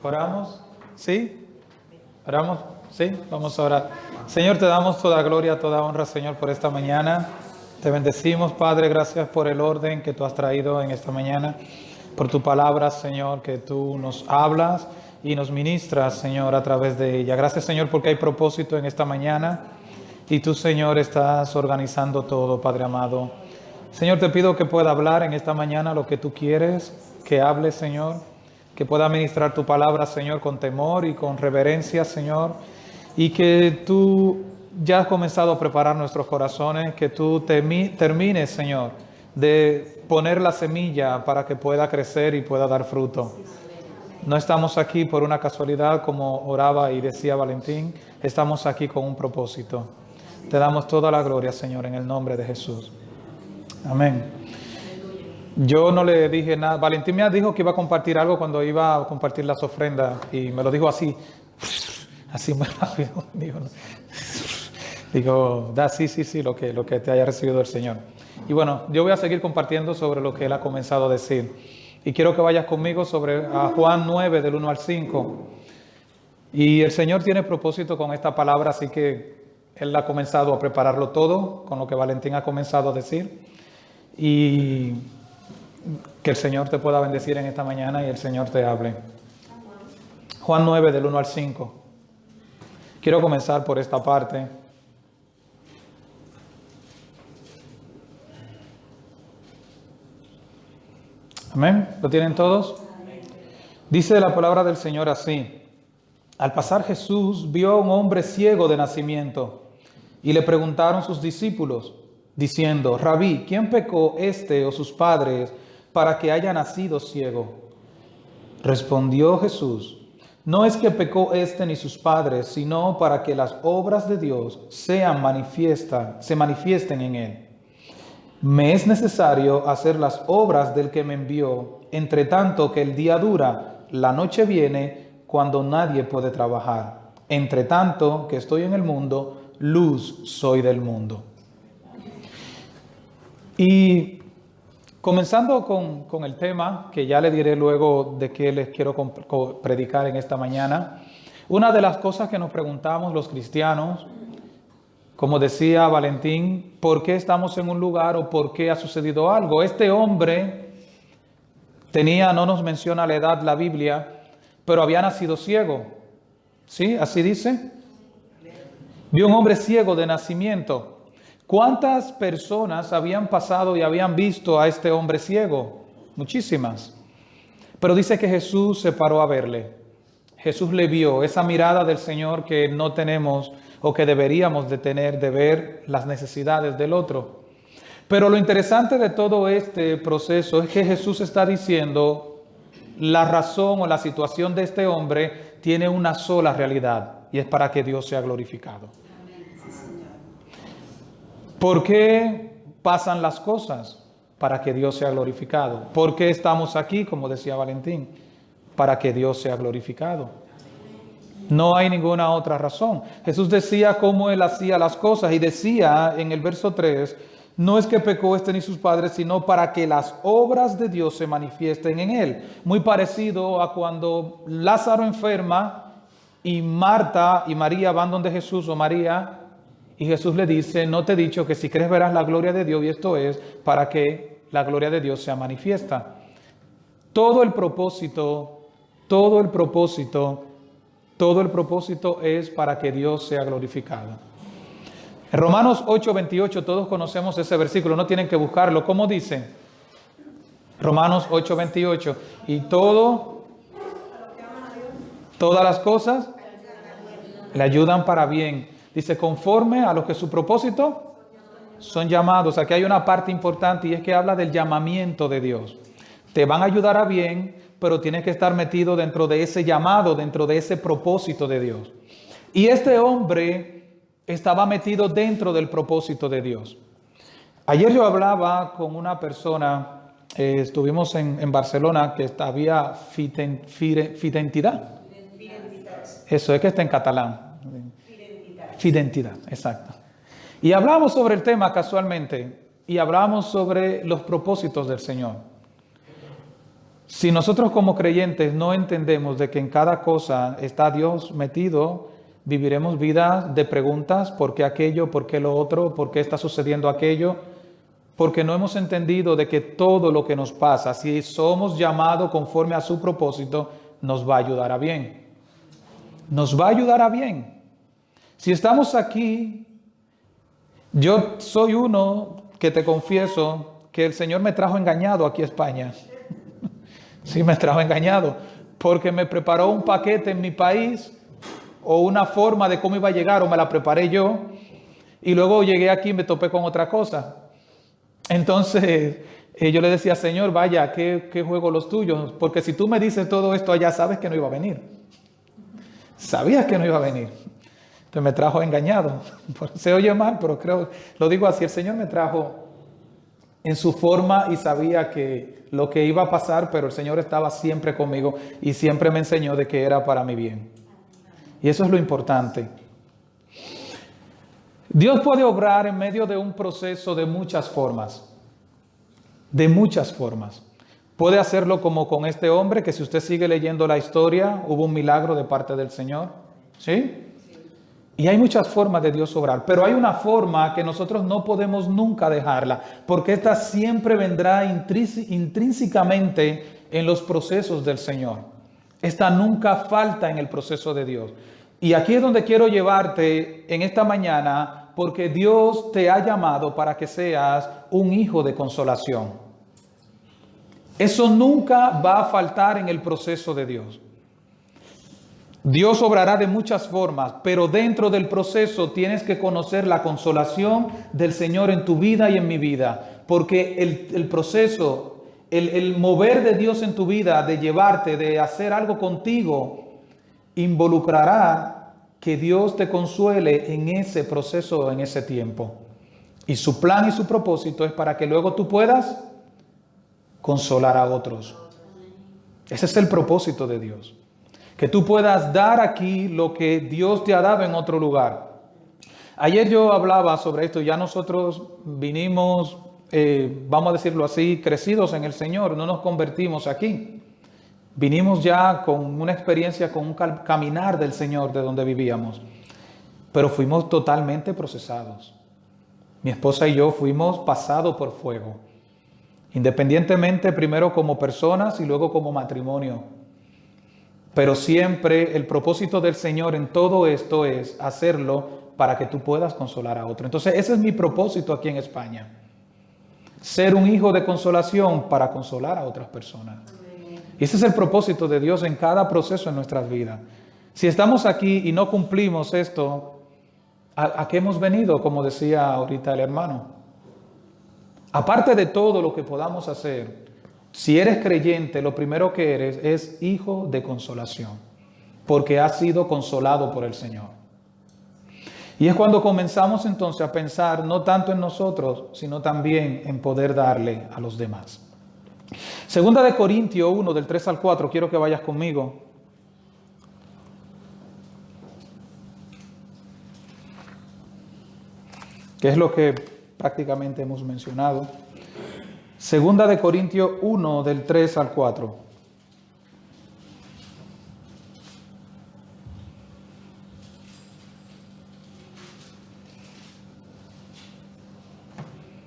¿Oramos? ¿Sí? ¿Oramos? ¿Sí? Vamos a orar. Señor, te damos toda gloria, toda honra, Señor, por esta mañana. Te bendecimos, Padre, gracias por el orden que tú has traído en esta mañana, por tu palabra, Señor, que tú nos hablas y nos ministras, Señor, a través de ella. Gracias, Señor, porque hay propósito en esta mañana y tú, Señor, estás organizando todo, Padre amado. Señor, te pido que pueda hablar en esta mañana lo que tú quieres que hable, Señor, que pueda ministrar tu palabra, Señor, con temor y con reverencia, Señor, y que tú ya has comenzado a preparar nuestros corazones, que tú termines, Señor, de poner la semilla para que pueda crecer y pueda dar fruto. No estamos aquí por una casualidad, como oraba y decía Valentín, estamos aquí con un propósito. Te damos toda la gloria, Señor, en el nombre de Jesús. Amén. Yo no le dije nada. Valentín me dijo que iba a compartir algo cuando iba a compartir las ofrendas y me lo dijo así muy rápido. Digo, da sí, lo que te haya recibido el Señor. Y bueno, yo voy a seguir compartiendo sobre lo que Él ha comenzado a decir. Y quiero que vayas conmigo sobre Juan 9, del 1 al 5. Y el Señor tiene propósito con esta palabra, así que Él ha comenzado a prepararlo todo con lo que Valentín ha comenzado a decir. Y que el Señor te pueda bendecir en esta mañana y el Señor te hable. Juan 9, del 1 al 5. Quiero comenzar por esta parte. Amén. ¿Lo tienen todos? Dice la palabra del Señor así. Al pasar Jesús vio a un hombre ciego de nacimiento y le preguntaron sus discípulos, diciendo, Rabí, ¿quién pecó este o sus padres para que haya nacido ciego? Respondió Jesús, no es que pecó este ni sus padres, sino para que las obras de Dios se manifiesten en él. Me es necesario hacer las obras del que me envió, entre tanto que el día dura, la noche viene cuando nadie puede trabajar. Entre tanto que estoy en el mundo, luz soy del mundo. Y comenzando con el tema, que ya le diré luego de qué les quiero predicar en esta mañana, una de las cosas que nos preguntamos los cristianos, como decía Valentín, ¿por qué estamos en un lugar o por qué ha sucedido algo? Este hombre no nos menciona la edad la Biblia, pero había nacido ciego. ¿Sí? Así dice. Vio un hombre ciego de nacimiento. ¿Cuántas personas habían pasado y habían visto a este hombre ciego? Muchísimas. Pero dice que Jesús se paró a verle. Jesús le vio, esa mirada del Señor que no tenemos o que deberíamos de tener, de ver las necesidades del otro. Pero lo interesante de todo este proceso es que Jesús está diciendo la razón o la situación de este hombre tiene una sola realidad y es para que Dios sea glorificado. ¿Por qué pasan las cosas? Para que Dios sea glorificado. ¿Por qué estamos aquí? Como decía Valentín, para que Dios sea glorificado. No hay ninguna otra razón. Jesús decía cómo Él hacía las cosas y decía en el verso 3, no es que pecó este ni sus padres, sino para que las obras de Dios se manifiesten en Él. Muy parecido a cuando Lázaro enferma y Marta y María van donde Jesús o María y Jesús le dice, no te he dicho que si crees verás la gloria de Dios, y esto es para que la gloria de Dios sea manifiesta. Todo el propósito es para que Dios sea glorificado. En Romanos 8:28 todos conocemos ese versículo, no tienen que buscarlo. ¿Cómo dice? Romanos 8:28. Y todas las cosas le ayudan para bien. Dice, conforme a lo que su propósito son llamados. Aquí hay una parte importante y es que habla del llamamiento de Dios. Te van a ayudar a bien, pero tienes que estar metido dentro de ese llamado, dentro de ese propósito de Dios. Y este hombre estaba metido dentro del propósito de Dios. Ayer yo hablaba con una persona, estuvimos en Barcelona, que había fidentidad. Eso es que está en catalán. Fidentidad, exacto. Y hablamos sobre el tema casualmente, y hablamos sobre los propósitos del Señor. Si nosotros como creyentes no entendemos de que en cada cosa está Dios metido, viviremos vidas de preguntas, ¿por qué aquello? ¿Por qué lo otro? ¿Por qué está sucediendo aquello? Porque no hemos entendido de que todo lo que nos pasa, si somos llamados conforme a su propósito, nos va a ayudar a bien. Nos va a ayudar a bien. Si estamos aquí, yo soy uno que te confieso que el Señor me trajo engañado aquí a España. Sí, me trajo engañado, porque me preparó un paquete en mi país o una forma de cómo iba a llegar, o me la preparé yo, y luego llegué aquí y me topé con otra cosa. Entonces yo le decía, Señor, vaya, ¿qué juego los tuyos? Porque si tú me dices todo esto allá, sabes que no iba a venir. Sabías que no iba a venir. Entonces me trajo engañado. Se oye mal, pero creo, lo digo así, el Señor me trajo en su forma y sabía que lo que iba a pasar, pero el Señor estaba siempre conmigo y siempre me enseñó de que era para mi bien. Y eso es lo importante. Dios puede obrar en medio de un proceso de muchas formas. De muchas formas. Puede hacerlo como con este hombre, que si usted sigue leyendo la historia, hubo un milagro de parte del Señor. ¿Sí? Y hay muchas formas de Dios obrar, pero hay una forma que nosotros no podemos nunca dejarla, porque esta siempre vendrá intrínsecamente en los procesos del Señor. Esta nunca falta en el proceso de Dios. Y aquí es donde quiero llevarte en esta mañana, porque Dios te ha llamado para que seas un hijo de consolación. Eso nunca va a faltar en el proceso de Dios. Dios obrará de muchas formas, pero dentro del proceso tienes que conocer la consolación del Señor en tu vida y en mi vida, porque el proceso, el mover de Dios en tu vida, de llevarte, de hacer algo contigo, involucrará que Dios te consuele en ese proceso, en ese tiempo. Y su plan y su propósito es para que luego tú puedas consolar a otros. Ese es el propósito de Dios. Que tú puedas dar aquí lo que Dios te ha dado en otro lugar. Ayer yo hablaba sobre esto, ya nosotros vinimos, vamos a decirlo así, crecidos en el Señor, no nos convertimos aquí. Vinimos ya con una experiencia, con un caminar del Señor de donde vivíamos, pero fuimos totalmente procesados. Mi esposa y yo fuimos pasados por fuego, independientemente primero como personas y luego como matrimonio. Pero siempre el propósito del Señor en todo esto es hacerlo para que tú puedas consolar a otro. Entonces ese es mi propósito aquí en España. Ser un hijo de consolación para consolar a otras personas. Y ese es el propósito de Dios en cada proceso en nuestras vidas. Si estamos aquí y no cumplimos esto, ¿a qué hemos venido? Como decía ahorita el hermano. Aparte de todo lo que podamos hacer, si eres creyente, lo primero que eres es hijo de consolación, porque has sido consolado por el Señor. Y es cuando comenzamos entonces a pensar no tanto en nosotros, sino también en poder darle a los demás. Segunda de Corintios 1, del 3 al 4, quiero que vayas conmigo. Que es lo que prácticamente hemos mencionado. Segunda de Corintios 1, del 3 al 4.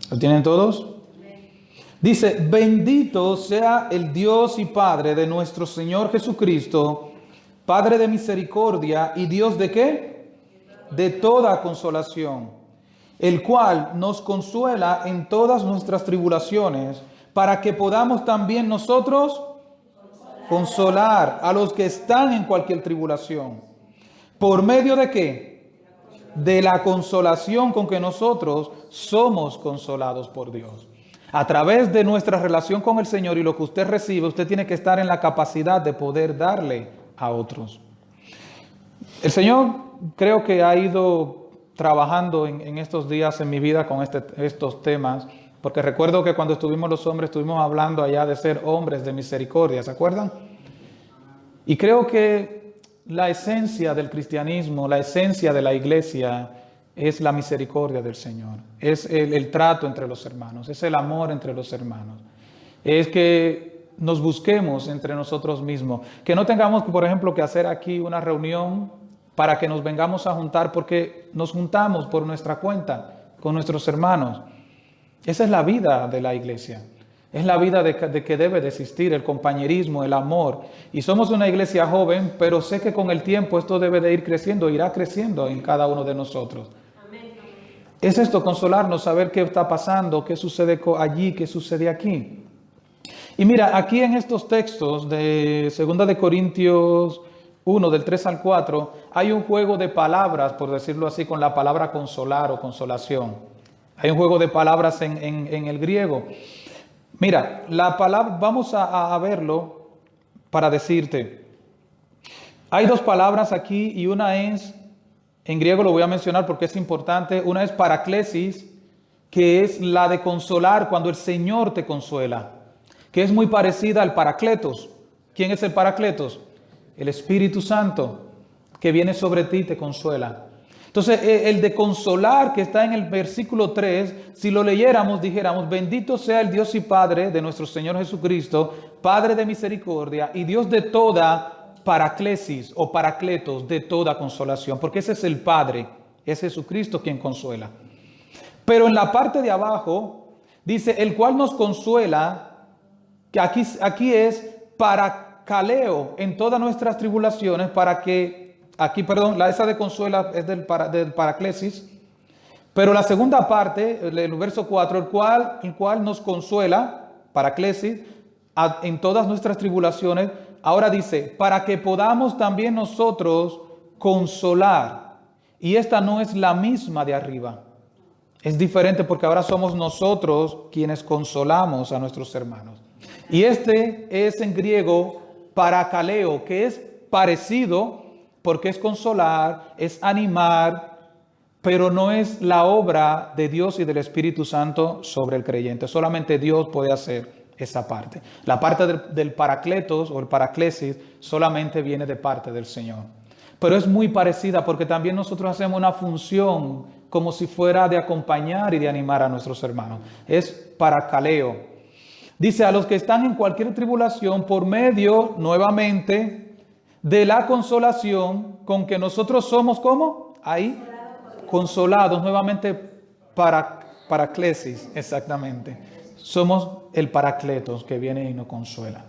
¿Lo tienen todos? Dice, bendito sea el Dios y Padre de nuestro Señor Jesucristo, Padre de misericordia y Dios ¿de qué? De toda consolación, el cual nos consuela en todas nuestras tribulaciones, para que podamos también nosotros consolar a los que están en cualquier tribulación. ¿Por medio de qué? De la consolación con que nosotros somos consolados por Dios. A través de nuestra relación con el Señor y lo que usted recibe, usted tiene que estar en la capacidad de poder darle a otros. El Señor creo que ha ido trabajando en estos días en mi vida con estos temas, porque recuerdo que cuando estuvimos los hombres, estuvimos hablando allá de ser hombres de misericordia, ¿se acuerdan? Y creo que la esencia del cristianismo, la esencia de la iglesia es la misericordia del Señor, es el trato entre los hermanos, es el amor entre los hermanos. Es que nos busquemos entre nosotros mismos. Que no tengamos, por ejemplo, que hacer aquí una reunión para que nos vengamos a juntar, porque nos juntamos por nuestra cuenta con nuestros hermanos. Esa es la vida de la iglesia. Es la vida de que debe de existir, el compañerismo, el amor. Y somos una iglesia joven, pero sé que con el tiempo esto debe de ir creciendo, irá creciendo en cada uno de nosotros. Amén. Es esto, consolarnos, saber qué está pasando, qué sucede allí, qué sucede aquí. Y mira, aquí en estos textos de 2 de Corintios 1, del 3 al 4, hay un juego de palabras, por decirlo así, con la palabra consolar o consolación. Hay un juego de palabras en el griego. Mira, la palabra, vamos a verlo para decirte. Hay dos palabras aquí y una es, en griego lo voy a mencionar porque es importante, una es paraklesis, que es la de consolar cuando el Señor te consuela, que es muy parecida al paracletos. ¿Quién es el paracletos? El Espíritu Santo, que viene sobre ti y te consuela. Entonces, el de consolar que está en el versículo 3, si lo leyéramos, dijéramos, bendito sea el Dios y Padre de nuestro Señor Jesucristo, Padre de misericordia y Dios de toda paraklesis o paracletos, de toda consolación, porque ese es el Padre, es Jesucristo quien consuela. Pero en la parte de abajo, dice, el cual nos consuela, que aquí es paracaleo en todas nuestras tribulaciones, para que... Aquí, perdón, esa de consuela es del paraclesis, pero la segunda parte, el verso 4, el cual nos consuela, paraclesis, en todas nuestras tribulaciones, ahora dice, para que podamos también nosotros consolar. Y esta no es la misma de arriba, es diferente porque ahora somos nosotros quienes consolamos a nuestros hermanos. Y este es en griego parakaleo, que es parecido, porque es consolar, es animar, pero no es la obra de Dios y del Espíritu Santo sobre el creyente. Solamente Dios puede hacer esa parte. La parte del paracletos o el paraclesis solamente viene de parte del Señor. Pero es muy parecida porque también nosotros hacemos una función como si fuera de acompañar y de animar a nuestros hermanos. Es paracaleo. Dice, a los que están en cualquier tribulación por medio, nuevamente, de la consolación con que nosotros somos, ¿cómo? Ahí, consolados, nuevamente, paraclesis, exactamente. Somos el paracletos que viene y nos consuela.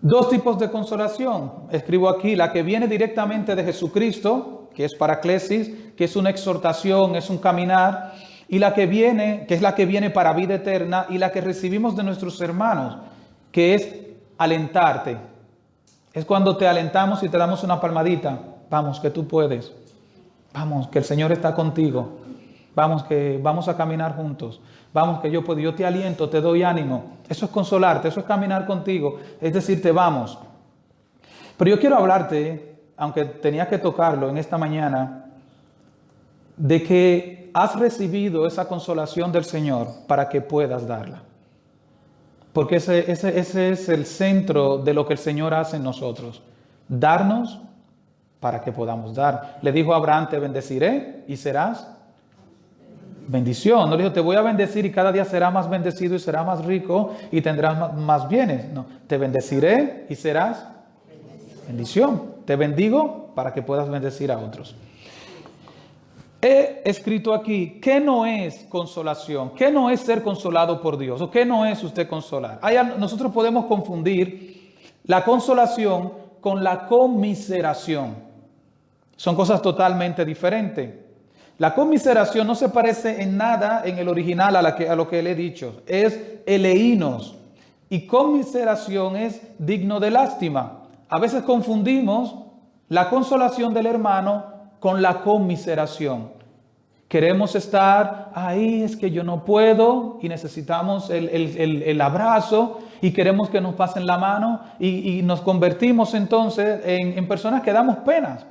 Dos tipos de consolación, escribo aquí, la que viene directamente de Jesucristo, que es paraclesis, que es una exhortación, es un caminar, y la que viene, que es la que viene para vida eterna, y la que recibimos de nuestros hermanos, que es alentarte. Es cuando te alentamos y te damos una palmadita. Vamos, que tú puedes. Vamos, que el Señor está contigo. Vamos, que vamos a caminar juntos. Vamos, que yo puedo. Yo te aliento, te doy ánimo. Eso es consolarte, eso es caminar contigo. Es decirte, vamos. Pero yo quiero hablarte, aunque tenía que tocarlo en esta mañana, de que has recibido esa consolación del Señor para que puedas darla. Porque ese es el centro de lo que el Señor hace en nosotros. Darnos para que podamos dar. Le dijo a Abraham, te bendeciré y serás bendición. No le dijo, te voy a bendecir y cada día será más bendecido y será más rico y tendrás más bienes. No, te bendeciré y serás bendición. Te bendigo para que puedas bendecir a otros. He escrito aquí, ¿qué no es consolación? ¿Qué no es ser consolado por Dios? ¿O qué no es usted consolar? Nosotros podemos confundir la consolación con la conmiseración. Son cosas totalmente diferentes. La conmiseración no se parece en nada en el original a lo que le he dicho. Es eleínos. Y conmiseración es digno de lástima. A veces confundimos la consolación del hermano con la conmiseración. Queremos estar ahí, es que yo no puedo y necesitamos el abrazo y queremos que nos pasen la mano y nos convertimos entonces en personas que damos penas.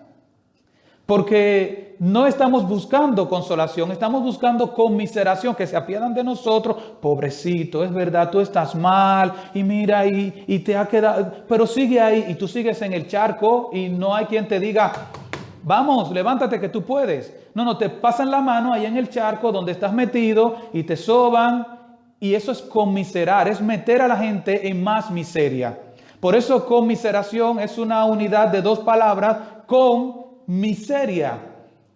Porque no estamos buscando consolación, estamos buscando conmiseración, que se apiadan de nosotros. Pobrecito, es verdad, tú estás mal y mira y te ha quedado, pero sigue ahí y tú sigues en el charco y no hay quien te diga, vamos, levántate que tú puedes. No, te pasan la mano ahí en el charco donde estás metido y te soban y eso es conmiserar, es meter a la gente en más miseria. Por eso conmiseración es una unidad de dos palabras, con miseria.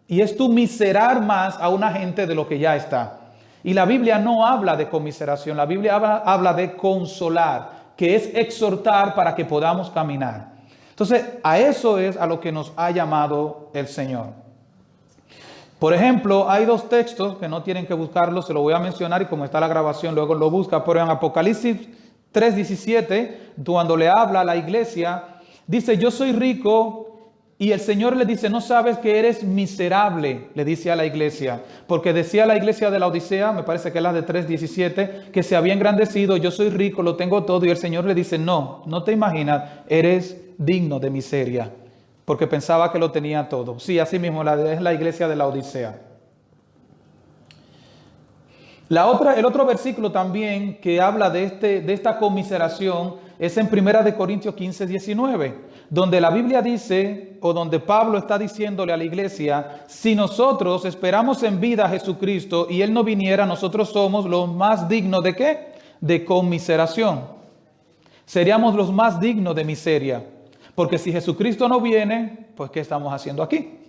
Y es tu miserar más a una gente de lo que ya está. Y la Biblia no habla de conmiseración, la Biblia habla de consolar, que es exhortar para que podamos caminar. Entonces, a eso es a lo que nos ha llamado el Señor. Por ejemplo, hay dos textos que no tienen que buscarlos, se lo voy a mencionar y como está la grabación luego lo busca, pero en Apocalipsis 3:17, cuando le habla a la iglesia, dice, yo soy rico, y el Señor le dice, no sabes que eres miserable, le dice a la iglesia, porque decía la iglesia de la Odisea, me parece que es la de 3:17, que se había engrandecido, yo soy rico, lo tengo todo, y el Señor le dice, no te imaginas, eres digno de miseria, porque pensaba que lo tenía todo. Sí, así mismo es la iglesia de la Odisea. El otro versículo también que habla de esta conmiseración es en 1 Corintios 15:19, donde la Biblia dice, o donde Pablo está diciéndole a la iglesia, si nosotros esperamos en vida a Jesucristo y Él no viniera, nosotros somos los más dignos ¿de qué? De conmiseración. Seríamos los más dignos de miseria, porque si Jesucristo no viene, pues ¿qué estamos haciendo aquí?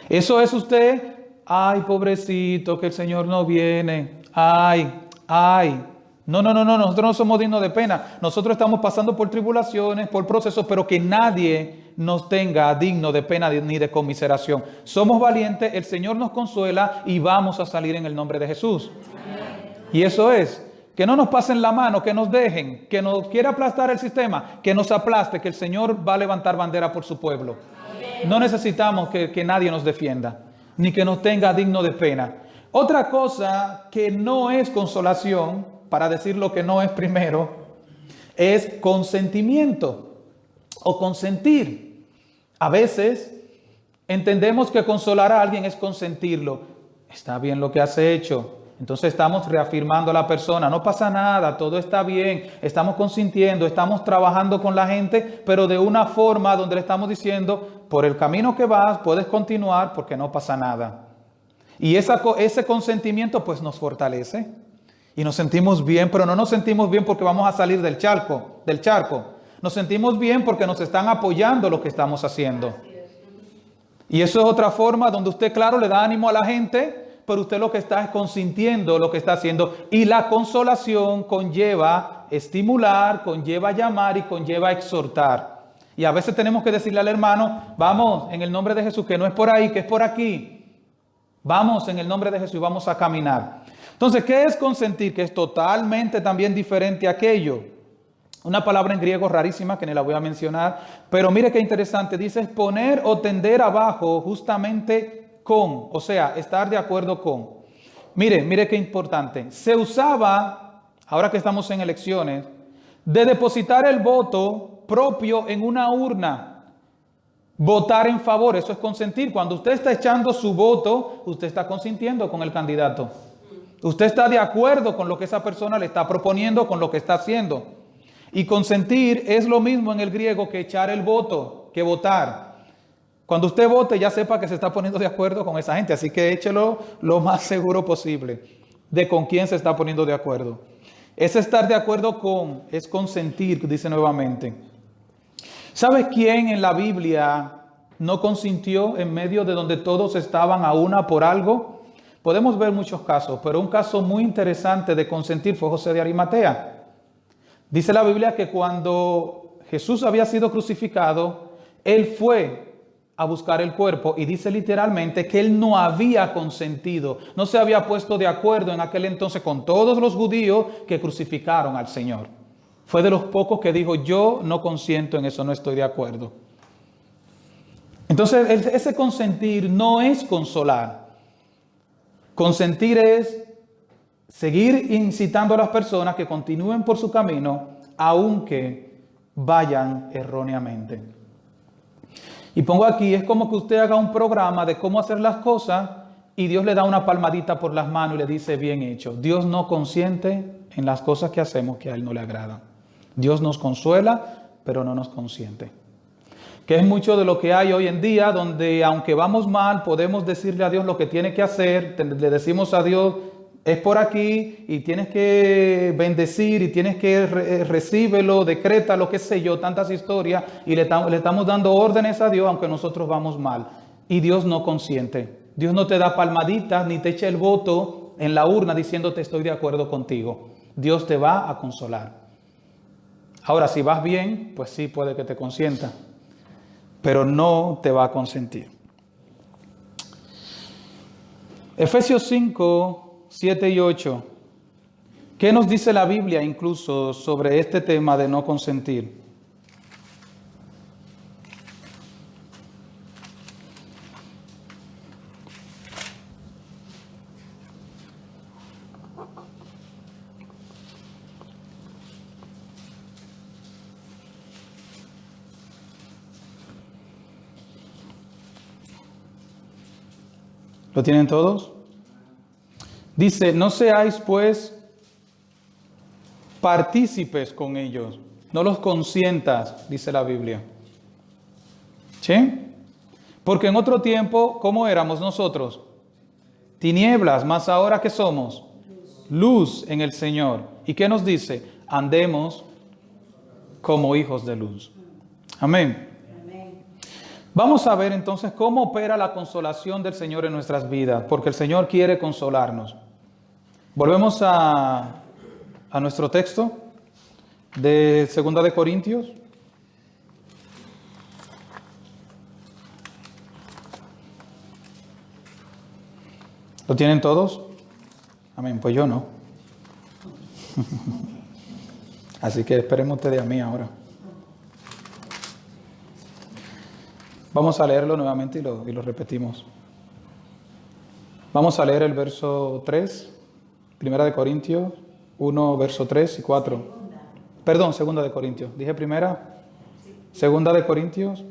Eso es usted... Ay, pobrecito, que el Señor no viene. Ay. No, nosotros no somos dignos de pena. Nosotros estamos pasando por tribulaciones, por procesos, pero que nadie nos tenga digno de pena ni de conmiseración. Somos valientes, el Señor nos consuela y vamos a salir en el nombre de Jesús. Y eso es, que no nos pasen la mano, que nos dejen, que nos quiera aplastar el sistema, que nos aplaste, que el Señor va a levantar bandera por su pueblo. No necesitamos que nadie nos defienda, ni que nos tenga digno de pena. Otra cosa que no es consolación, para decir lo que no es primero, es consentimiento o consentir. A veces entendemos que consolar a alguien es consentirlo. Está bien lo que has hecho. Entonces estamos reafirmando a la persona, no pasa nada, todo está bien, estamos consintiendo, estamos trabajando con la gente, pero de una forma donde le estamos diciendo, por el camino que vas, puedes continuar porque no pasa nada. Y ese consentimiento pues nos fortalece y nos sentimos bien, pero no nos sentimos bien porque vamos a salir del charco. Nos sentimos bien porque nos están apoyando lo que estamos haciendo. Y eso es otra forma donde usted, claro, le da ánimo a la gente, pero usted lo que está es consintiendo lo que está haciendo. Y la consolación conlleva estimular, conlleva llamar y conlleva exhortar. Y a veces tenemos que decirle al hermano, vamos en el nombre de Jesús, que no es por ahí, que es por aquí. Vamos en el nombre de Jesús y vamos a caminar. Entonces, ¿qué es consentir? Que es totalmente también diferente a aquello. Una palabra en griego rarísima que ni la voy a mencionar, pero mire qué interesante. Dice poner o tender abajo justamente con, o sea, estar de acuerdo con. Mire qué importante. Se usaba, ahora que estamos en elecciones, de depositar el voto propio en una urna. Votar en favor, eso es consentir. Cuando usted está echando su voto, usted está consintiendo con el candidato. Usted está de acuerdo con lo que esa persona le está proponiendo, con lo que está haciendo. Y consentir es lo mismo en el griego que echar el voto, que votar. Cuando usted vote, ya sepa que se está poniendo de acuerdo con esa gente, así que échelo lo más seguro posible de con quién se está poniendo de acuerdo. Es estar de acuerdo con, es consentir, dice nuevamente. ¿Sabes quién en la Biblia no consintió en medio de donde todos estaban a una por algo? Podemos ver muchos casos, pero un caso muy interesante de consentir fue José de Arimatea. Dice la Biblia que cuando Jesús había sido crucificado, él fue a buscar el cuerpo y dice literalmente que él no había consentido, no se había puesto de acuerdo en aquel entonces con todos los judíos que crucificaron al Señor. Fue de los pocos que dijo, yo no consiento en eso, no estoy de acuerdo. Entonces, ese consentir no es consolar. Consentir es seguir incitando a las personas que continúen por su camino, aunque vayan erróneamente. Y pongo aquí, es como que usted haga un programa de cómo hacer las cosas y Dios le da una palmadita por las manos y le dice, bien hecho. Dios no consiente en las cosas que hacemos que a Él no le agradan. Dios nos consuela, pero no nos consiente. Que es mucho de lo que hay hoy en día, donde aunque vamos mal, podemos decirle a Dios lo que tiene que hacer, le decimos a Dios es por aquí y tienes que bendecir y tienes que recíbelo, decrétalo, qué sé yo, tantas historias y le estamos dando órdenes a Dios aunque nosotros vamos mal. Y Dios no consiente. Dios no te da palmaditas ni te echa el voto en la urna diciéndote estoy de acuerdo contigo. Dios te va a consolar. Ahora, si vas bien, pues sí puede que te consienta, pero no te va a consentir. Efesios 5, 7 y 8. ¿Qué nos dice la Biblia incluso sobre este tema de no consentir? ¿Lo tienen todos? Dice, no seáis pues partícipes con ellos, no los consientas, dice la Biblia. ¿Sí? Porque en otro tiempo, ¿cómo éramos nosotros? Tinieblas, más ahora que somos luz en el Señor. ¿Y qué nos dice? Andemos como hijos de luz. Amén. Vamos a ver entonces cómo opera la consolación del Señor en nuestras vidas, porque el Señor quiere consolarnos. Volvemos a nuestro texto de 2 de Corintios. ¿Lo tienen todos? Amén, pues yo no. Así que esperen ustedes a mí ahora. Vamos a leerlo nuevamente y lo repetimos. Vamos a leer el verso 3, 1 de Corintios 1, verso 3 y 4. Perdón, 2 de Corintios. ¿Dije primera? 2 de Corintios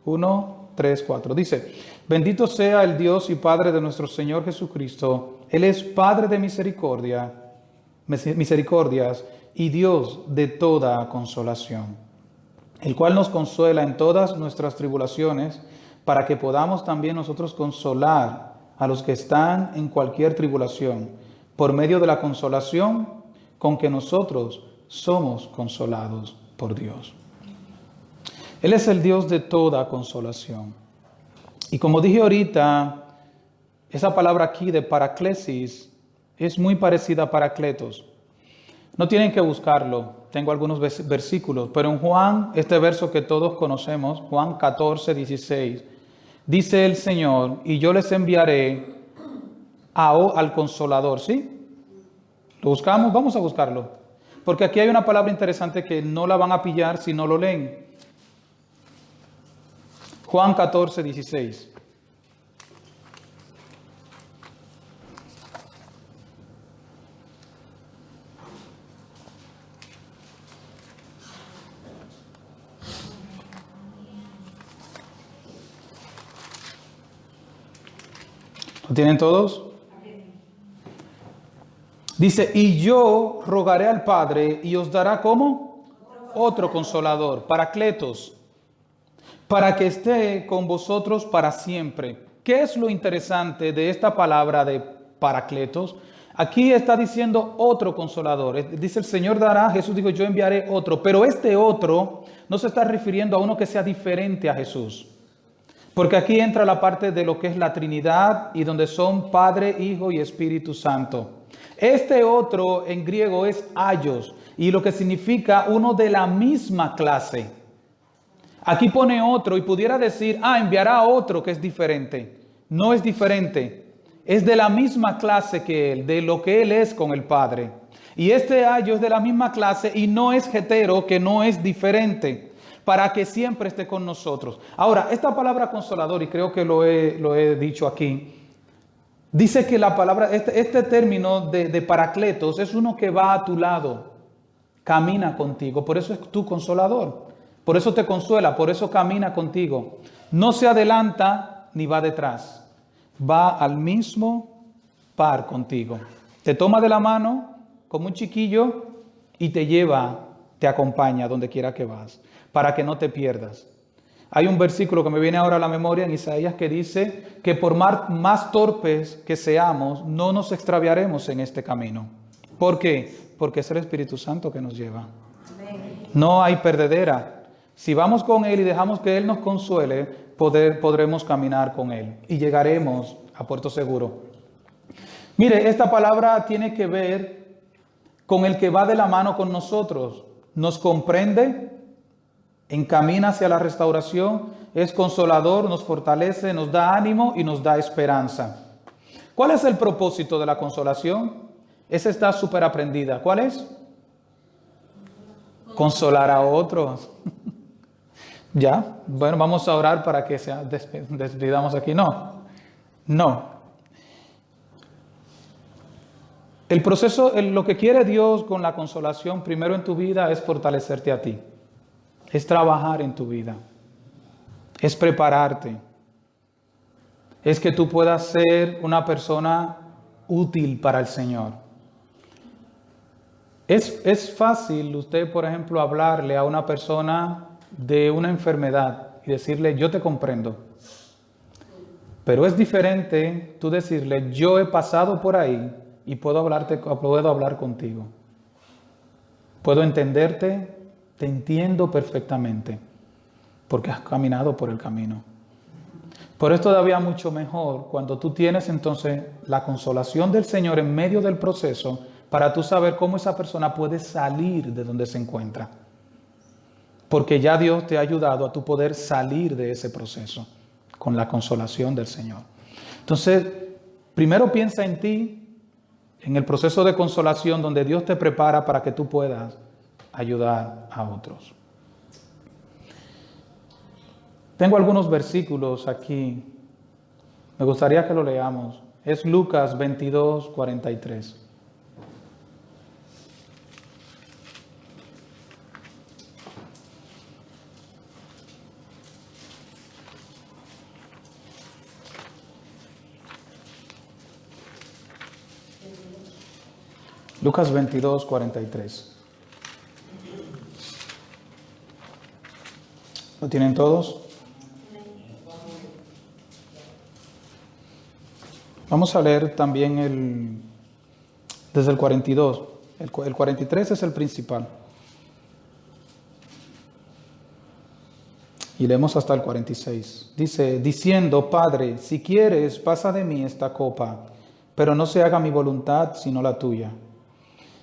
1, 3, 4. Dice, bendito sea el Dios y Padre de nuestro Señor Jesucristo. Él es Padre de misericordias y Dios de toda consolación, el cual nos consuela en todas nuestras tribulaciones, para que podamos también nosotros consolar a los que están en cualquier tribulación, por medio de la consolación con que nosotros somos consolados por Dios. Él es el Dios de toda consolación. Y como dije ahorita, esa palabra aquí de paraklesis es muy parecida a paracletos. No tienen que buscarlo, tengo algunos versículos, pero en Juan, este verso que todos conocemos, Juan 14, 16, dice el Señor, y yo les enviaré al Consolador, ¿sí? ¿Lo buscamos? Vamos a buscarlo, porque aquí hay una palabra interesante que no la van a pillar si no lo leen. Juan 14, 16. ¿Lo tienen todos? Dice, y yo rogaré al Padre y os dará ¿cómo? Otro consolador, Paracletos, para que esté con vosotros para siempre. ¿Qué es lo interesante de esta palabra de Paracletos? Aquí está diciendo otro consolador. Dice el Señor dará, Jesús dijo, yo enviaré otro. Pero este otro no se está refiriendo a uno que sea diferente a Jesús. Porque aquí entra la parte de lo que es la Trinidad y donde son Padre, Hijo y Espíritu Santo. Este otro en griego es aios y lo que significa uno de la misma clase. Aquí pone otro y pudiera decir, enviará a otro que es diferente. No es diferente, es de la misma clase que él, de lo que él es con el Padre. Y este aios es de la misma clase y no es hetero, que no es diferente, para que siempre esté con nosotros. Ahora, esta palabra consolador, y creo que lo he dicho aquí, dice que la palabra, este término de paracletos es uno que va a tu lado, camina contigo, por eso es tu consolador, por eso te consuela, por eso camina contigo. No se adelanta ni va detrás, va al mismo par contigo. Te toma de la mano como un chiquillo y te lleva, te acompaña donde quiera que vas, para que no te pierdas. Hay un versículo que me viene ahora a la memoria en Isaías que dice que por más torpes que seamos, no nos extraviaremos en este camino. ¿Por qué? Porque es el Espíritu Santo que nos lleva. No hay perdedera. Si vamos con Él y dejamos que Él nos consuele, podremos caminar con Él y llegaremos a puerto seguro. Mire, esta palabra tiene que ver con el que va de la mano con nosotros. Nos comprende, encamina hacia la restauración, es consolador, nos fortalece, nos da ánimo y nos da esperanza. ¿Cuál es el propósito de la consolación? Esa está súper aprendida. ¿Cuál es? Consolar a otros. ¿Ya? Bueno, vamos a orar para que despidamos aquí. No. El proceso, lo que quiere Dios con la consolación primero en tu vida es fortalecerte a ti. Es trabajar en tu vida. Es prepararte. Es que tú puedas ser una persona útil para el Señor. Es fácil usted, por ejemplo, hablarle a una persona de una enfermedad y decirle, yo te comprendo. Pero es diferente tú decirle, yo he pasado por ahí y puedo hablar contigo. Puedo entenderte, te entiendo perfectamente, porque has caminado por el camino. Por eso todavía mucho mejor cuando tú tienes entonces la consolación del Señor en medio del proceso para tú saber cómo esa persona puede salir de donde se encuentra. Porque ya Dios te ha ayudado a tu poder salir de ese proceso con la consolación del Señor. Entonces, primero piensa en ti, en el proceso de consolación donde Dios te prepara para que tú puedas ayudar a otros. Tengo algunos versículos aquí. Me gustaría que lo leamos. Es Lucas 22, 43. Lucas 22, 43. ¿Lo tienen todos? Vamos a leer también desde el 42. El 43 es el principal. Y leemos hasta el 46. Dice, diciendo, Padre, si quieres, pasa de mí esta copa, pero no se haga mi voluntad, sino la tuya.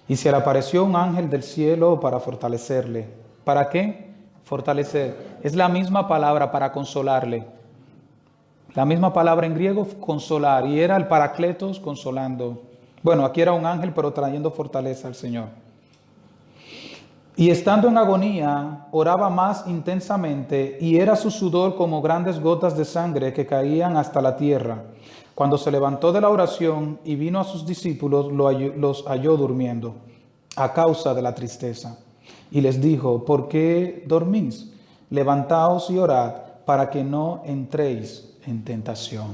Y se le apareció un ángel del cielo para fortalecerle. ¿Para qué? Fortalecer. Es la misma palabra para consolarle. La misma palabra en griego, consolar. Y era el Paracletos consolando. Bueno, aquí era un ángel, pero trayendo fortaleza al Señor. Y estando en agonía, oraba más intensamente, y era su sudor como grandes gotas de sangre que caían hasta la tierra. Cuando se levantó de la oración y vino a sus discípulos, los halló durmiendo, a causa de la tristeza. Y les dijo, ¿por qué dormís? Levantaos y orad, para que no entréis en tentación.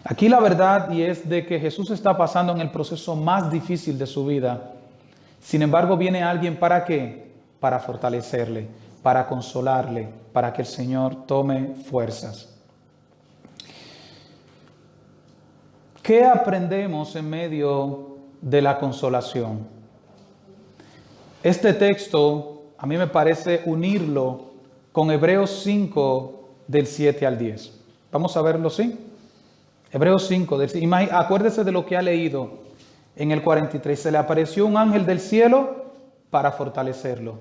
Aquí la verdad y es de que Jesús está pasando en el proceso más difícil de su vida. Sin embargo, viene alguien ¿para qué? Para fortalecerle, para consolarle, para que el Señor tome fuerzas. ¿Qué aprendemos en medio de la consolación? Este texto a mí me parece unirlo con Hebreos 5 del 7 al 10. Vamos a verlo, ¿sí? Hebreos 5, acuérdese de lo que ha leído en el 43. Se le apareció un ángel del cielo para fortalecerlo.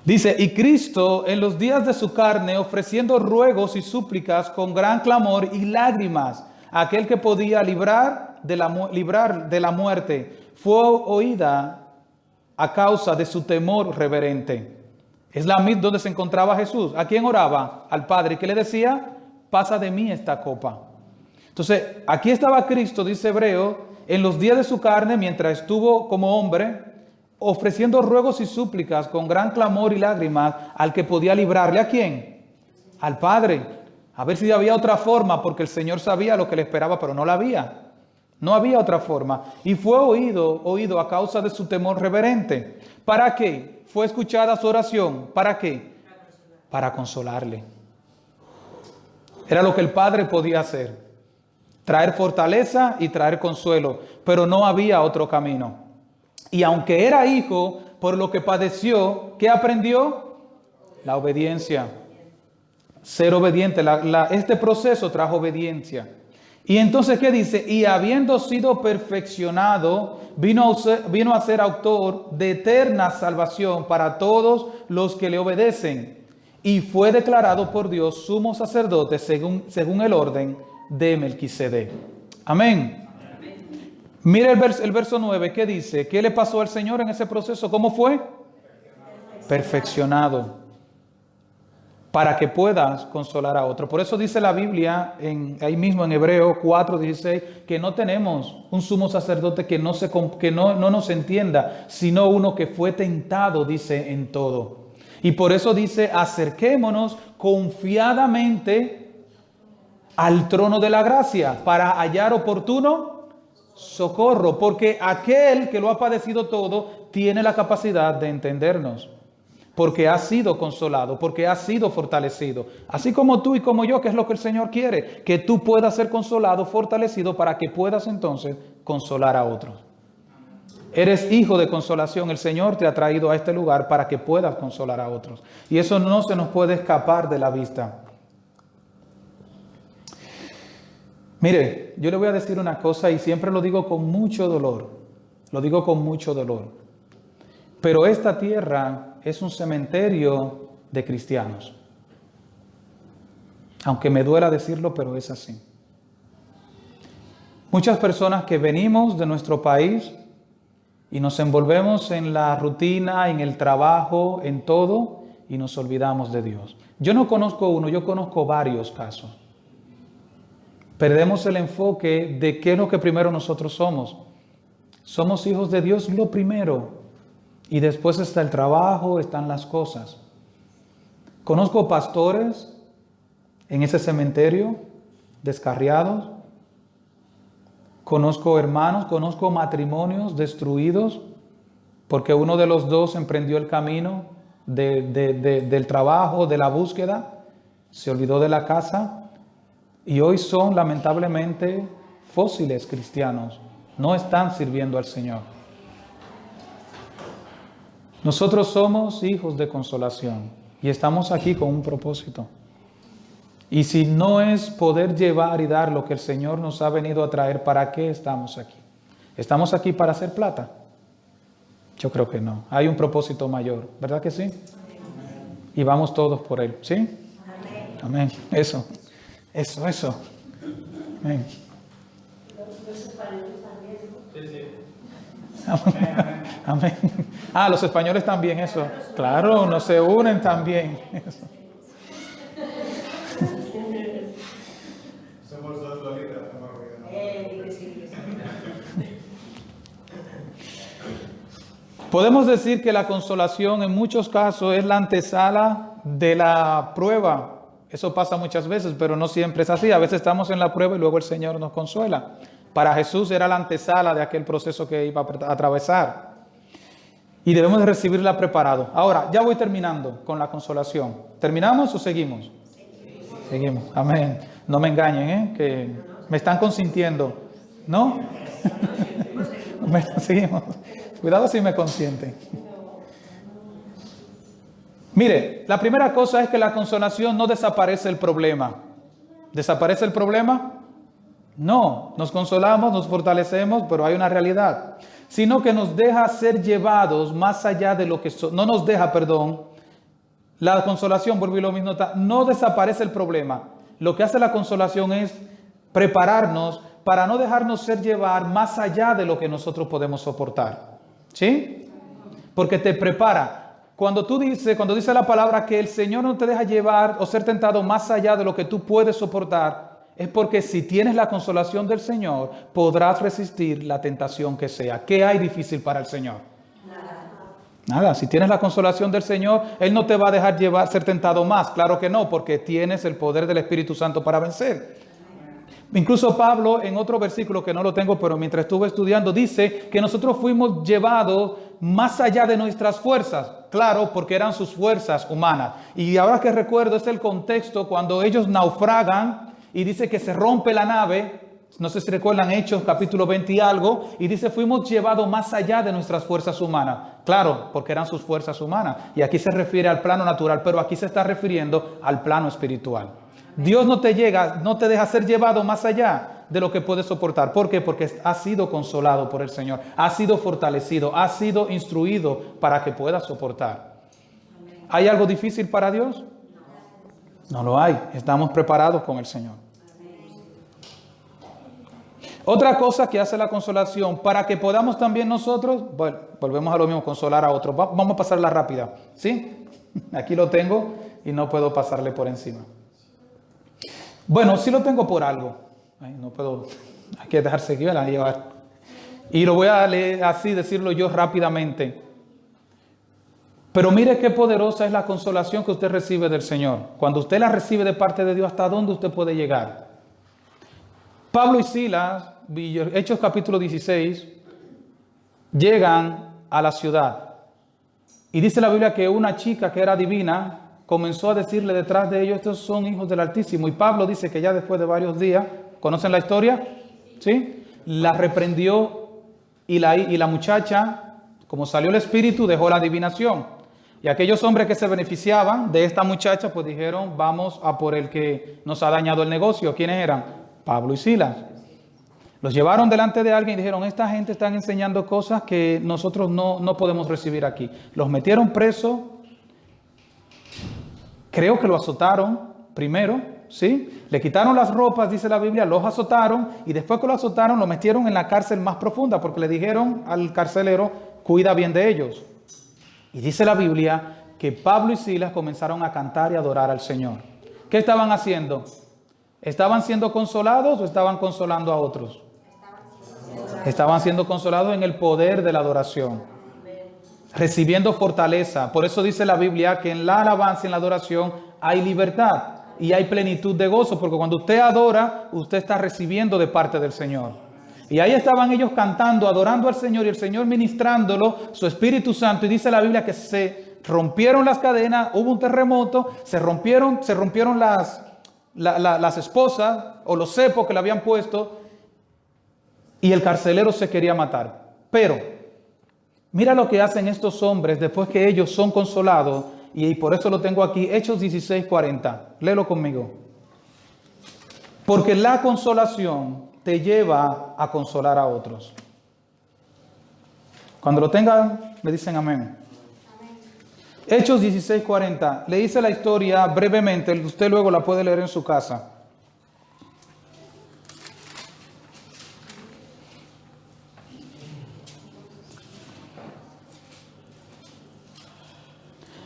Dice, y Cristo en los días de su carne, ofreciendo ruegos y súplicas con gran clamor y lágrimas, aquel que podía librar de la muerte, fue oída a causa de su temor reverente. Es la misma donde se encontraba Jesús. ¿A quién oraba? Al Padre. ¿Qué le decía? Pasa de mí esta copa. Entonces, aquí estaba Cristo, dice Hebreo, en los días de su carne, mientras estuvo como hombre, ofreciendo ruegos y súplicas con gran clamor y lágrimas al que podía librarle. ¿A quién? Al Padre. A ver si había otra forma, porque el Señor sabía lo que le esperaba, pero no la había. No había otra forma. Y fue oído a causa de su temor reverente. ¿Para qué? Fue escuchada su oración. ¿Para qué? para consolarle. Era lo que el Padre podía hacer, traer fortaleza y traer consuelo, pero no había otro camino. Y aunque era hijo, por lo que padeció, ¿qué aprendió? La obediencia. Ser obediente. Este proceso trajo obediencia. Y entonces, ¿qué dice? Y habiendo sido perfeccionado, vino a ser autor de eterna salvación para todos los que le obedecen. Y fue declarado por Dios sumo sacerdote según el orden de Melquisedec. Amén. Mire el verso 9, ¿qué dice? ¿Qué le pasó al Señor en ese proceso? ¿Cómo fue? Perfeccionado. Para que puedas consolar a otro. Por eso dice la Biblia, ahí mismo en Hebreos 4:16, que no tenemos un sumo sacerdote que no nos entienda, sino uno que fue tentado, dice, en todo. Y por eso dice, acerquémonos confiadamente al trono de la gracia para hallar oportuno socorro, porque aquel que lo ha padecido todo tiene la capacidad de entendernos. Porque ha sido consolado, porque ha sido fortalecido. Así como tú y como yo, que es lo que el Señor quiere. Que tú puedas ser consolado, fortalecido, para que puedas entonces consolar a otros. Eres hijo de consolación. El Señor te ha traído a este lugar para que puedas consolar a otros. Y eso no se nos puede escapar de la vista. Mire, yo le voy a decir una cosa y siempre lo digo con mucho dolor. Lo digo con mucho dolor. Pero esta tierra es un cementerio de cristianos. Aunque me duela decirlo, pero es así. Muchas personas que venimos de nuestro país y nos envolvemos en la rutina, en el trabajo, en todo, y nos olvidamos de Dios. Yo no conozco uno, yo conozco varios casos. Perdemos el enfoque de qué es lo que primero nosotros somos. Somos hijos de Dios lo primero. Y después está el trabajo, están las cosas. Conozco pastores en ese cementerio, descarriados. Conozco hermanos, conozco matrimonios destruidos, porque uno de los dos emprendió el camino del trabajo, de la búsqueda, se olvidó de la casa, y hoy son lamentablemente fósiles cristianos, no están sirviendo al Señor. Nosotros somos hijos de consolación y estamos aquí con un propósito. Y si no es poder llevar y dar lo que el Señor nos ha venido a traer, ¿para qué estamos aquí? ¿Estamos aquí para hacer plata? Yo creo que no. Hay un propósito mayor, ¿verdad que sí? Y vamos todos por Él, ¿sí? Amén. Amén. Eso. Amén. Amén. Ah, los españoles también, eso. Claro, nos se unen también. Eso. Podemos decir que la consolación en muchos casos es la antesala de la prueba. Eso pasa muchas veces, pero no siempre es así. A veces estamos en la prueba y luego el Señor nos consuela. Para Jesús era la antesala de aquel proceso que iba a atravesar. Y debemos de recibirla preparado. Ahora, ya voy terminando con la consolación. ¿Terminamos o seguimos? Seguimos. Amén. No me engañen, que me están consintiendo. ¿No? Seguimos. Cuidado si me consienten. Mire, la primera cosa es que la consolación no desaparece el problema. ¿Desaparece el problema? No, nos consolamos, nos fortalecemos, pero hay una realidad. Sino que nos deja ser llevados más allá de lo que no nos deja, la consolación, vuelvo y lo mismo, no desaparece el problema. Lo que hace la consolación es prepararnos para no dejarnos ser llevar más allá de lo que nosotros podemos soportar. ¿Sí? Porque te prepara. Cuando dice la palabra que el Señor no te deja llevar o ser tentado más allá de lo que tú puedes soportar, es porque si tienes la consolación del Señor, podrás resistir la tentación que sea. ¿Qué hay difícil para el Señor? Nada. Si tienes la consolación del Señor, Él no te va a dejar ser tentado más. Claro que no, porque tienes el poder del Espíritu Santo para vencer. Incluso Pablo, en otro versículo que no lo tengo, pero mientras estuve estudiando, dice que nosotros fuimos llevados más allá de nuestras fuerzas. Claro, porque eran sus fuerzas humanas. Y ahora que recuerdo es el contexto cuando ellos naufragan y dice que se rompe la nave. No sé si recuerdan Hechos capítulo 20 y algo, y dice fuimos llevados más allá de nuestras fuerzas humanas. Claro, porque eran sus fuerzas humanas. Y aquí se refiere al plano natural, pero aquí se está refiriendo al plano espiritual. Dios no te deja ser llevado más allá de lo que puedes soportar. ¿Por qué? Porque has sido consolado por el Señor, has sido fortalecido, has sido instruido para que puedas soportar. ¿Hay algo difícil para Dios? No lo hay. Estamos preparados con el Señor. Otra cosa que hace la consolación, para que podamos también nosotros, bueno, volvemos a lo mismo, consolar a otros. Vamos a pasarla rápida, ¿sí? Aquí lo tengo y no puedo pasarle por encima. Bueno, sí lo tengo por algo. Ay, no puedo, hay que dejarse que la llevar. Y lo voy a leer así, decirlo yo rápidamente. Pero mire qué poderosa es la consolación que usted recibe del Señor. Cuando usted la recibe de parte de Dios, ¿hasta dónde usted puede llegar? Pablo y Silas, Hechos capítulo 16, llegan a la ciudad. Y dice la Biblia que una chica que era divina comenzó a decirle detrás de ellos, estos son hijos del Altísimo. Y Pablo dice que ya después de varios días, ¿conocen la historia? ¿Sí? La reprendió y la muchacha, como salió el espíritu, dejó la adivinación. Y aquellos hombres que se beneficiaban de esta muchacha, pues dijeron, vamos a por el que nos ha dañado el negocio. ¿Quiénes eran? Pablo y Silas. Los llevaron delante de alguien y dijeron, esta gente está enseñando cosas que nosotros no podemos recibir aquí. Los metieron presos, creo que lo azotaron primero, ¿sí? Le quitaron las ropas, dice la Biblia, los azotaron y después que lo azotaron lo metieron en la cárcel más profunda porque le dijeron al carcelero, cuida bien de ellos. Y dice la Biblia que Pablo y Silas comenzaron a cantar y adorar al Señor. ¿Qué estaban haciendo? ¿Estaban siendo consolados o estaban consolando a otros? Estaban siendo consolados en el poder de la adoración, recibiendo fortaleza. Por eso dice la Biblia que en la alabanza y en la adoración hay libertad y hay plenitud de gozo, porque cuando usted adora, usted está recibiendo de parte del Señor. Y ahí estaban ellos cantando, adorando al Señor y el Señor ministrándolo, su Espíritu Santo. Y dice la Biblia que se rompieron las cadenas, hubo un terremoto, se rompieron las esposas o los cepos que le habían puesto y el carcelero se quería matar. Pero mira lo que hacen estos hombres después que ellos son consolados, y por eso lo tengo aquí, Hechos 16:40. Léelo conmigo. Porque la consolación te lleva a consolar a otros. Cuando lo tengan, me dicen amén. Hechos 16:40. Le hice la historia brevemente, usted luego la puede leer en su casa.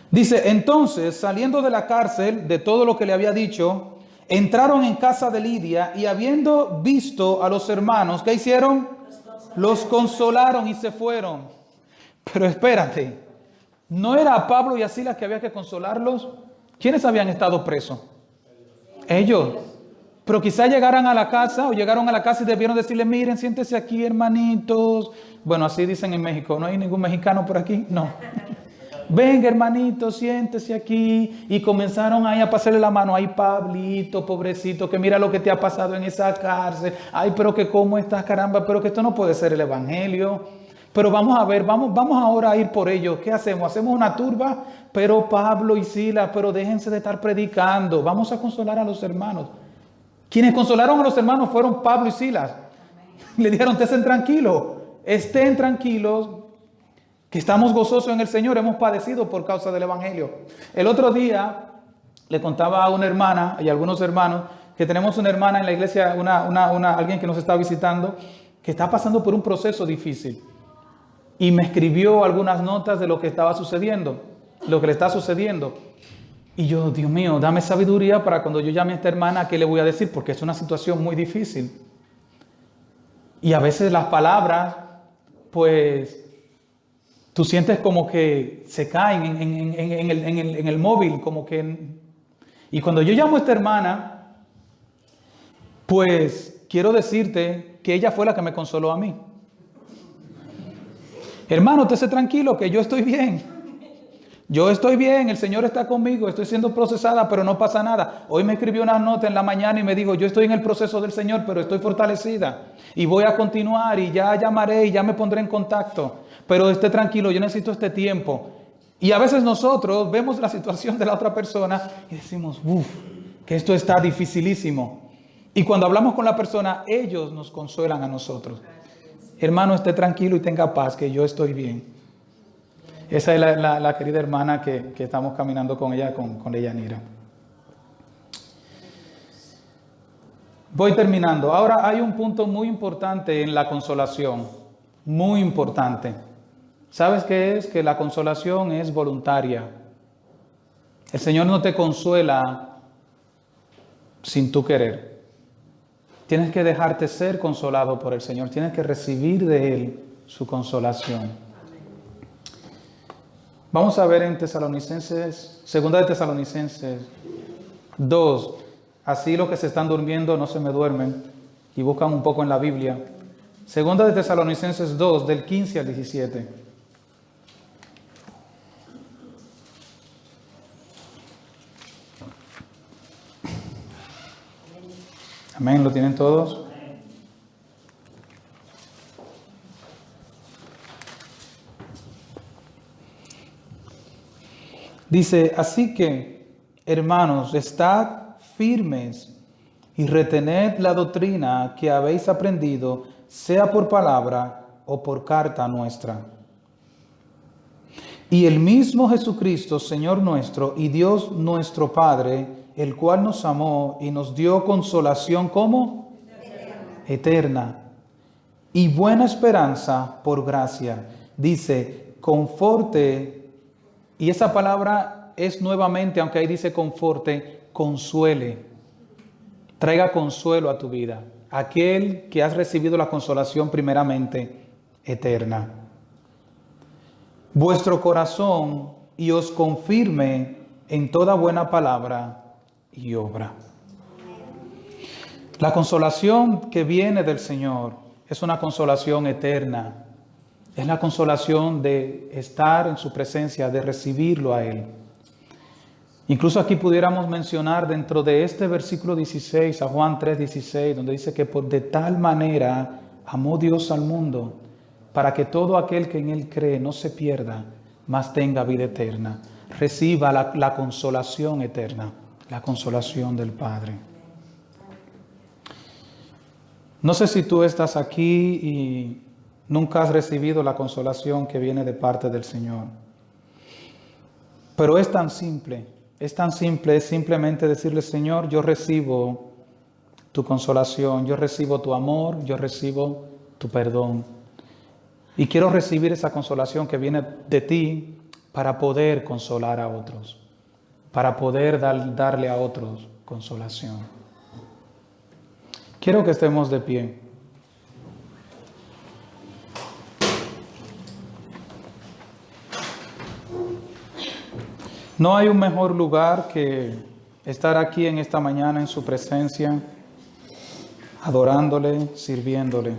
Dice, entonces, saliendo de la cárcel, de todo lo que le había dicho, entraron en casa de Lidia y habiendo visto a los hermanos, ¿qué hicieron? Los consolaron y se fueron. Pero espérate, ¿no era a Pablo y a Silas que había que consolarlos? ¿Quiénes habían estado presos? Ellos. Pero quizá llegaron a la casa y debieron decirle, miren, siéntese aquí, hermanitos. Bueno, así dicen en México. ¿No hay ningún mexicano por aquí? No. Venga, hermanito, siéntese aquí. Y comenzaron ahí a pasarle la mano. Ay, Pablito, pobrecito, que mira lo que te ha pasado en esa cárcel. Ay, pero que cómo estás, caramba, pero que esto no puede ser el evangelio. Pero vamos a ver, vamos ahora a ir por ellos. ¿Qué hacemos? Hacemos una turba, pero Pablo y Silas, pero déjense de estar predicando. Vamos a consolar a los hermanos. Quienes consolaron a los hermanos fueron Pablo y Silas. Le dijeron, estén tranquilos, que estamos gozosos en el Señor, hemos padecido por causa del evangelio. El otro día le contaba a una hermana y a algunos hermanos que tenemos una hermana en la iglesia, alguien que nos está visitando, que está pasando por un proceso difícil. Y me escribió algunas notas de lo que estaba sucediendo, lo que le está sucediendo. Y yo, Dios mío, dame sabiduría para cuando yo llame a esta hermana, ¿qué le voy a decir? Porque es una situación muy difícil. Y a veces las palabras, pues, tú sientes como que se caen en el móvil, como que... Y cuando yo llamo a esta hermana, pues, quiero decirte que ella fue la que me consoló a mí. Hermano, usted esté tranquilo que yo estoy bien. Yo estoy bien, el Señor está conmigo, estoy siendo procesada, pero no pasa nada. Hoy me escribió una nota en la mañana y me dijo, yo estoy en el proceso del Señor, pero estoy fortalecida. Y voy a continuar y ya llamaré y ya me pondré en contacto. Pero esté tranquilo, yo necesito este tiempo. Y a veces nosotros vemos la situación de la otra persona y decimos, uff, que esto está dificilísimo. Y cuando hablamos con la persona, ellos nos consuelan a nosotros. Hermano, esté tranquilo y tenga paz, que yo estoy bien. Esa es la querida hermana que estamos caminando con ella, con Leyanira. Voy terminando. Ahora hay un punto muy importante en la consolación. Muy importante. ¿Sabes qué es? Que la consolación es voluntaria. El Señor no te consuela sin tú querer. Tienes que dejarte ser consolado por el Señor. Tienes que recibir de Él su consolación. Vamos a ver en Tesalonicenses, segunda de Tesalonicenses 2. Así los que se están durmiendo no se me duermen y buscan un poco en la Biblia. Segunda de Tesalonicenses 2, del 15 al 17. Amén, ¿lo tienen todos? Dice, así que, hermanos, estad firmes y retened la doctrina que habéis aprendido, sea por palabra o por carta nuestra. Y el mismo Jesucristo, Señor nuestro, y Dios nuestro Padre, el cual nos amó y nos dio consolación, ¿cómo? Eterna. Y buena esperanza por gracia. Dice, conforte, y esa palabra es nuevamente, aunque ahí dice conforte, consuele. Traiga consuelo a tu vida. Aquel que has recibido la consolación primeramente eterna. Vuestro corazón y os confirme en toda buena palabra y obra. La consolación que viene del Señor es una consolación eterna. Es la consolación de estar en su presencia, de recibirlo a Él. Incluso aquí pudiéramos mencionar dentro de este versículo 16, a Juan 3:16, donde dice que de tal manera amó Dios al mundo, para que todo aquel que en Él cree no se pierda, mas tenga vida eterna. Reciba la consolación eterna, la consolación del Padre. No sé si tú estás aquí y nunca has recibido la consolación que viene de parte del Señor. Pero es tan simple, es simplemente decirle, Señor, yo recibo tu consolación, yo recibo tu amor, yo recibo tu perdón. Y quiero recibir esa consolación que viene de ti para poder consolar a otros, para poder darle a otros consolación. Quiero que estemos de pie. No hay un mejor lugar que estar aquí en esta mañana en su presencia, adorándole, sirviéndole.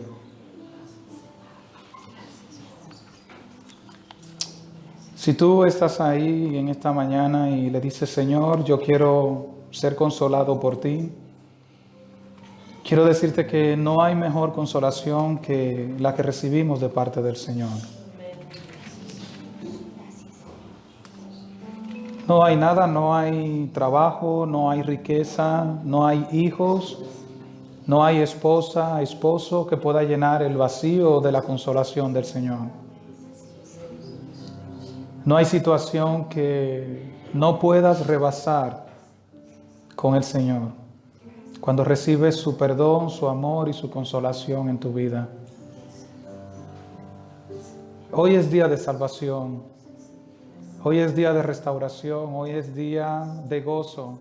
Si tú estás ahí en esta mañana y le dices, Señor, yo quiero ser consolado por ti, quiero decirte que no hay mejor consolación que la que recibimos de parte del Señor. No hay nada, no hay trabajo, no hay riqueza, no hay hijos, no hay esposa, esposo que pueda llenar el vacío de la consolación del Señor. No hay situación que no puedas rebasar con el Señor cuando recibes su perdón, su amor y su consolación en tu vida. Hoy es día de salvación, hoy es día de restauración, hoy es día de gozo.